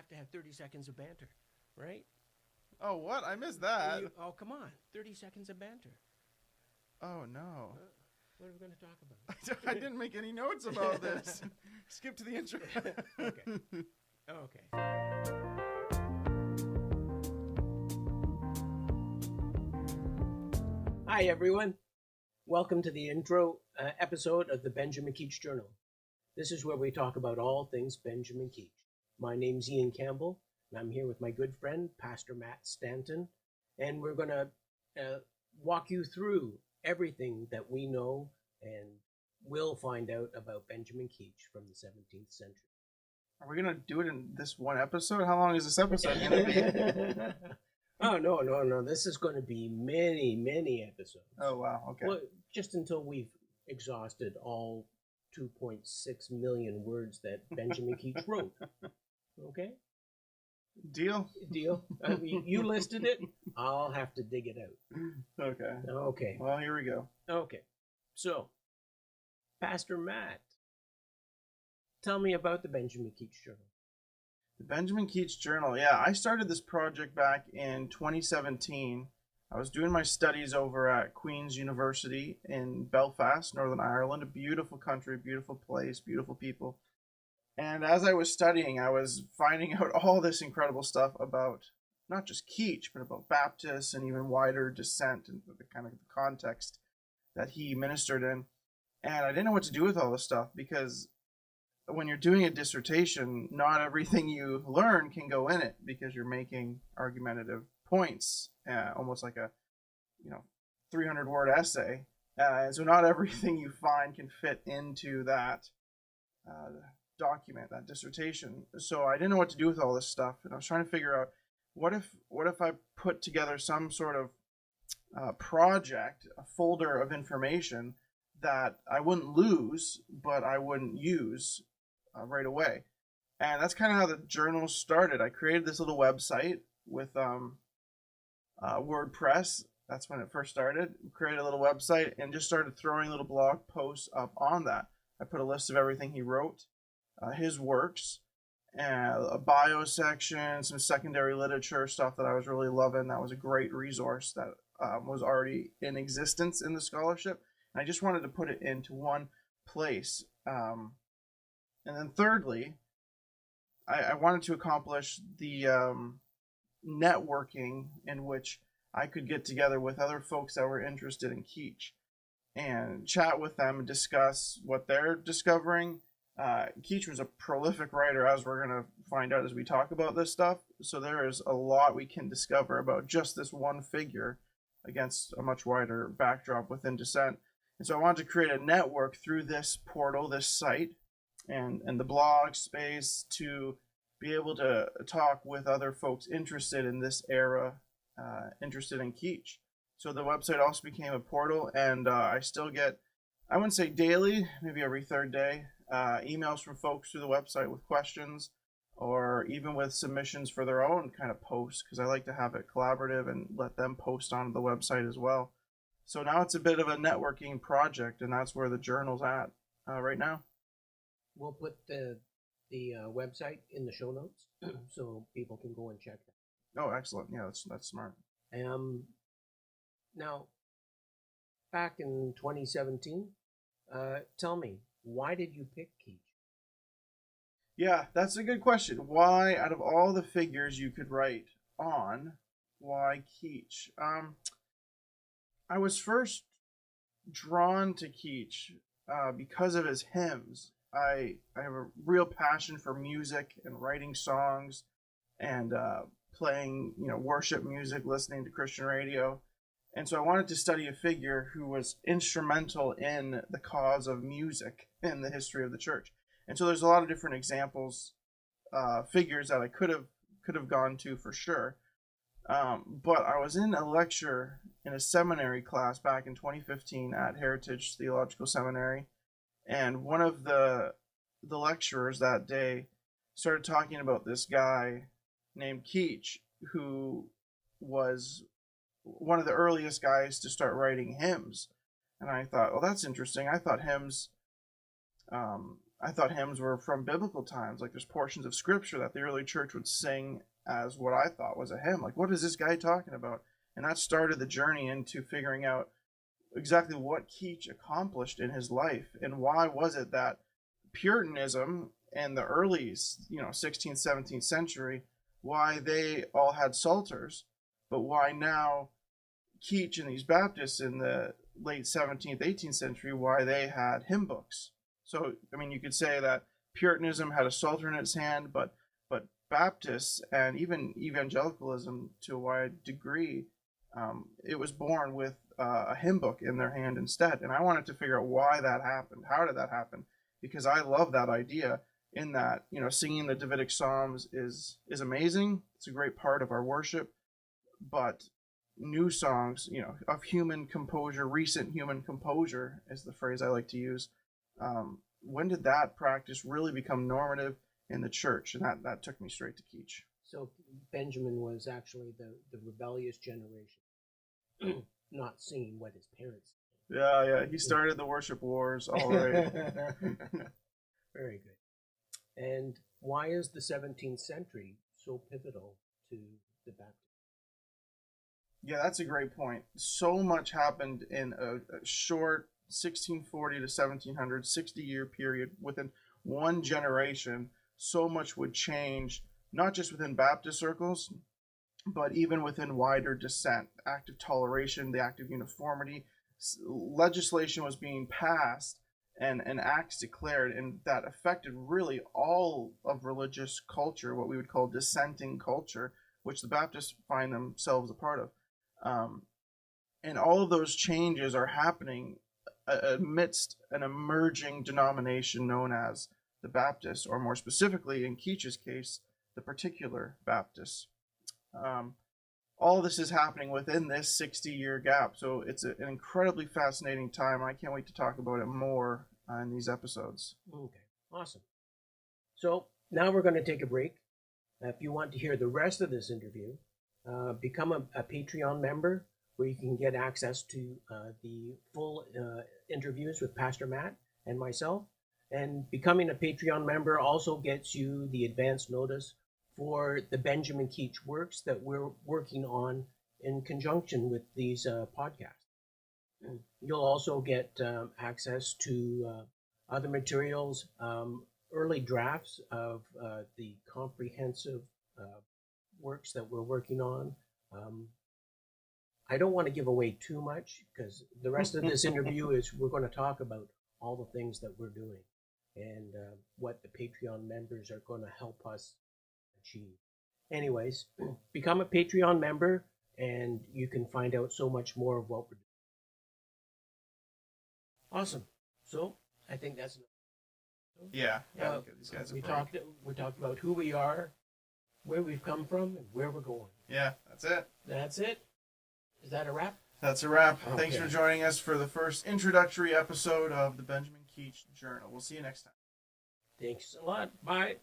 have to have 30 seconds of banter, right? Oh, what? I missed that. Oh, come on. 30 seconds of banter. Oh, no. What are we going to talk about? I didn't make any notes about this. Skip to the intro. Okay. Hi, everyone. Welcome to the intro episode of the Benjamin Keach Journal. This is where we talk about all things Benjamin Keach. My name's Ian Campbell, and I'm here with my good friend, Pastor Matt Stanton, and we're going to walk you through everything that we know and will find out about Benjamin Keach from the 17th century. Are we going to do it in this one episode? How long is this episode going to be? Oh, no. This is going to be many episodes. Oh, wow. Okay. Well, just until we've exhausted all 2.6 million words that Benjamin Keach wrote. Okay? Deal? You listed it. I'll have to dig it out. Okay. Well, here we go. Okay. So, Pastor Matt, tell me about the Benjamin Keach Journal. The Benjamin Keach Journal. Yeah, I started this project back in 2017. I was doing my studies over at Queen's University in Belfast, Northern Ireland. A beautiful country, beautiful place, beautiful people. And as I was studying, I was finding out all this incredible stuff about not just Keach, but about Baptists and even wider dissent and the kind of the context that he ministered in. And I didn't know what to do with all this stuff because when you're doing a dissertation, not everything you learn can go in it because you're making argumentative points, almost like a 300-word essay. So not everything you find can fit into that document, that dissertation. So I didn't know what to do with all this stuff, and I was trying to figure out what if I put together some sort of project, a folder of information that I wouldn't lose, but I wouldn't use right away. And that's kind of how the journal started. I created this little website with WordPress. That's when it first started. Created a little website and just started throwing little blog posts up on that. I put a list of everything he wrote, his works, a bio section, some secondary literature stuff that I was really loving. That was a great resource that was already in existence in the scholarship. And I just wanted to put it into one place. And then thirdly, I wanted to accomplish the networking in which I could get together with other folks that were interested in Keach and chat with them and discuss what they're discovering. Keach was a prolific writer, as we're going to find out as we talk about this stuff. So there is a lot we can discover about just this one figure against a much wider backdrop within dissent. And so I wanted to create a network through this portal, this site, and the blog space to be able to talk with other folks interested in this era, interested in Keach. So the website also became a portal, and I still get, I wouldn't say daily, maybe every third day, emails from folks through the website with questions or even with submissions for their own kind of posts, because I like to have it collaborative and let them post onto the website as well. So now it's a bit of a networking project, and that's where the journal's at right now. We'll put the website in the show notes so people can go and check that. Oh, excellent. Yeah, that's smart. Now, back in 2017, tell me, why did you pick Keach? Yeah, that's a good question. Why, out of all the figures you could write on, why Keach? I was first drawn to Keach because of his hymns. I have a real passion for music and writing songs and playing, worship music, listening to Christian radio. And so I wanted to study a figure who was instrumental in the cause of music in the history of the church. And so there's a lot of different examples, figures that I could have gone to for sure. But I was in a lecture in a seminary class back in 2015 at Heritage Theological Seminary. And one of the lecturers that day started talking about this guy named Keach, who was one of the earliest guys to start writing hymns. And I thought, well, that's interesting. I thought hymns I thought hymns were from biblical times. Like there's portions of scripture that the early church would sing as what I thought was a hymn. Like, what is this guy talking about? And that started the journey into figuring out exactly what Keach accomplished in his life and why was it that Puritanism in the early, 16th, 17th century, why they all had psalters, but why now Keach and these Baptists in the late 17th, 18th century, why they had hymn books. So, I mean, you could say that Puritanism had a psalter in its hand, but Baptists and even evangelicalism to a wide degree, it was born with a hymn book in their hand instead. And I wanted to figure out why that happened. How did that happen? Because I love that idea in that, singing the Davidic Psalms is amazing. It's a great part of our worship. But new songs, of human composure, recent human composure is the phrase I like to use. When did that practice really become normative in the church? And that took me straight to Keach. So Benjamin was actually the rebellious generation, not singing what his parents did. Yeah, he started the worship wars. All right. Very good. And why is the 17th century so pivotal to the Baptist? Yeah, that's a great point. So much happened in a short 1640 to 1700, 60-year period. Within one generation, so much would change, not just within Baptist circles, but even within wider dissent. Active toleration, the act of uniformity, legislation was being passed and acts declared, and that affected really all of religious culture, what we would call dissenting culture, which the Baptists find themselves a part of. And all of those changes are happening amidst an emerging denomination known as the Baptists, or more specifically, in Keach's case, the particular Baptists. All of this is happening within this 60-year gap, so it's an incredibly fascinating time. I can't wait to talk about it more in these episodes. Okay, awesome. So now we're going to take a break. If you want to hear the rest of this interview, become a Patreon member where you can get access to the full interviews with Pastor Matt and myself. And becoming a Patreon member also gets you the advance notice for the Benjamin Keach works that we're working on in conjunction with these podcasts. You'll also get access to other materials, early drafts of the comprehensive works that we're working on. I don't want to give away too much because the rest of this interview is we're going to talk about all the things that we're doing and what the Patreon members are going to help us achieve. Anyways, become a Patreon member and you can find out so much more of what we're doing. Awesome. So I think that's enough. Yeah, these guys we talked about who we are, where we've come from, and where we're going. Yeah, that's it. That's it. Is that a wrap? That's a wrap. Okay. Thanks for joining us for the first introductory episode of the Benjamin Keach Journal. We'll see you next time. Thanks a lot. Bye.